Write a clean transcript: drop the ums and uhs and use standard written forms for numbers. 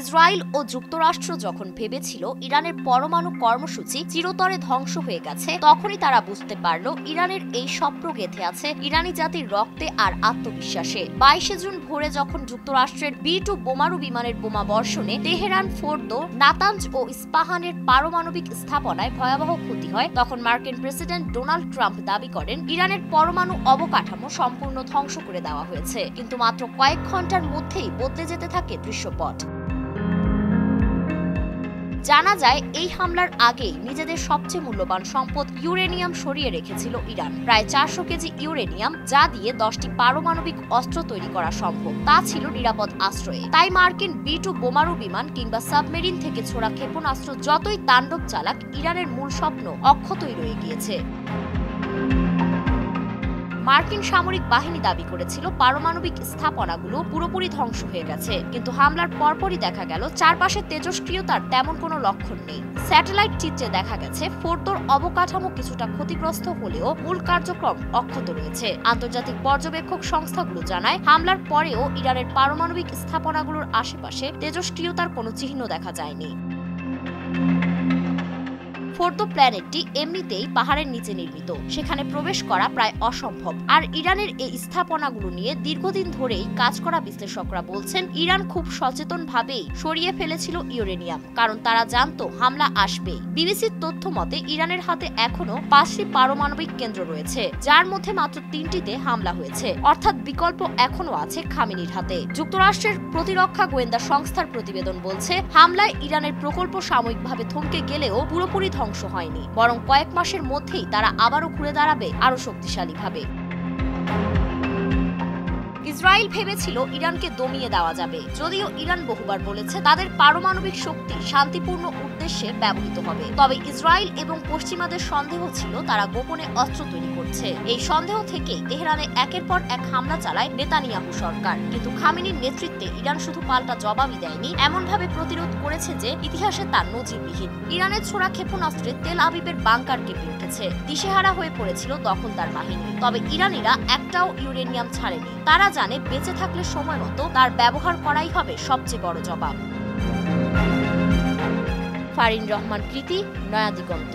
Israel ও যুক্তরাষ্ট্র যখন ভেবেছিল ইরানের পরমাণু কর্মসূচি চিরতরে ধ্বংস হয়ে গেছে, তখনই তারা বুঝতে পারল ইরানের এই স্বপ্ন গেঁথে আছে ইরানি জাতির রক্তে আর আত্মবিশ্বাসে। 22 জুন ভোরে যখন যুক্তরাষ্ট্রের B-2 বোমারু বিমানের বোমা বর্ষণে তেহরান, ফোর্দো, নাতাঞ্জ ও ইস্পাহানের পারমাণবিক স্থাপনায় ভয়াবহ ক্ষতি হয়, তখন মার্কিন প্রেসিডেন্ট ডোনাল্ড ট্রাম্প দাবি করেন ইরানের পরমাণু অবকাঠামো সম্পূর্ণ ধ্বংস করে দেওয়া হয়েছে। কিন্তু মাত্র কয়েক ঘন্টার মধ্যেই বদলে যেতে থাকে দৃশ্যপট। জানা যায়, এই হামলার আগেই নিজেদের সবচেয়ে মূল্যবান সম্পদ ইউরেনিয়াম সরিয়ে রেখেছিল ইরান। প্রায় 400 কেজি ইউরেনিয়াম, যা দিয়ে 10টি পারমাণবিক অস্ত্র তৈরি করা সম্ভব, তা ছিল নিরাপদ আশ্রয়ে। তাই মার্কিন B-2 বোমারু বিমান কিংবা সাবমেরিন থেকে ছোড়া ক্ষেপণাস্ত্র যতই তাণ্ডব চালাক, ইরানের মূল স্বপ্ন অক্ষতই রয়ে গিয়েছে। মার্কিন সামরিক বাহিনী দাবি করেছিল পারমাণবিক স্থাপনাগুলো পুরোপুরি ধ্বংস হয়ে গেছে, কিন্তু হামলার পরপরই দেখা গেল চারপাশে তেজস্ক্রিয়তার তেমন কোনো লক্ষণ নেই। স্যাটেলাইট চিত্রে দেখা গেছে ফোর্দোর অবকাঠামো কিছুটা ক্ষতিগ্রস্ত হলেও মূল কার্যক্রম অক্ষত রয়েছে। আন্তর্জাতিক পর্যবেক্ষক সংস্থাগুলো জানায়, হামলার পরেও ইরানের পারমাণবিক স্থাপনাগুলোর আশেপাশে তেজস্ক্রিয়তার কোনো চিহ্ন দেখা যায়নি। ফোর্দো প্ল্যানেটটি এমনিতেই পাহাড়ের নিচে নির্মিত, সেখানে প্রবেশ করা প্রায় অসম্ভব। আর ইরানের এই স্থাপনাগুলো নিয়ে দীর্ঘদিন ধরেই কাজ করা বিশ্লেষকরা বলছেন, ইরান খুব সচেতনভাবেই সরিয়ে ফেলেছিল ইউরেনিয়াম, কারণ তারা জানতো হামলা আসবেই। বিবিসির তথ্য মতে ইরানের হাতে এখনো 5টি পারমাণবিক কেন্দ্র রয়েছে, যার মধ্যে মাত্র 3টিতে হামলা হয়েছে, অর্থাৎ বিকল্প এখনো আছে খামেনির হাতে। যুক্তরাষ্ট্রের প্রতিরক্ষা গোয়েন্দা সংস্থার প্রতিবেদন বলছে, হামলায় ইরানের প্রকল্প সাময়িকভাবে থমকে গেলেও পুরোপুরি ধ্বংস হয়নি, বরং কয়েক মাসের মধ্যেই তারা আবারও ঘুরে দাঁড়াবে আরো শক্তিশালীভাবে। ইসরায়েল ভেবেছিল ইরানকে দমিয়ে দেওয়া যাবে, যদিও ইরান বহুবার বলেছে তাদের পারমাণবিক শক্তি শান্তিপূর্ণ উদ্দেশ্যে ব্যবহৃত হবে। তবে ইসরায়েল এবং পশ্চিমাদের সন্দেহ ছিল তারা গোপনে অস্ত্র তৈরি করছে। এই সন্দেহ থেকেই তেহরানে একের পর এক হামলা চালায় নেতানিয়াহু সরকার। কিন্তু খামেনির নেতৃত্বে ইরান শুধু পাল্টা জবাবই দেয়নি, এমনভাবে প্রতিরোধ করেছে যে ইতিহাসে তার নজিরবিহীন। ইরানের ছোড়া ক্ষেপণাস্ত্রে তেল আবিবের বাংকার কেঁপে উঠেছে, দিশেহারা হয়ে পড়েছিল দখলদার বাহিনী। তবে ইরানিরা একটাও ইউরেনিয়াম ছাড়েনি, তারা জানে বেঁচে থাকলে সময় মতো তার ব্যবহার করাই হবে সবচেয়ে বড় জবাব। ফারিন রহমান কৃতি, নয়া দিগন্ত।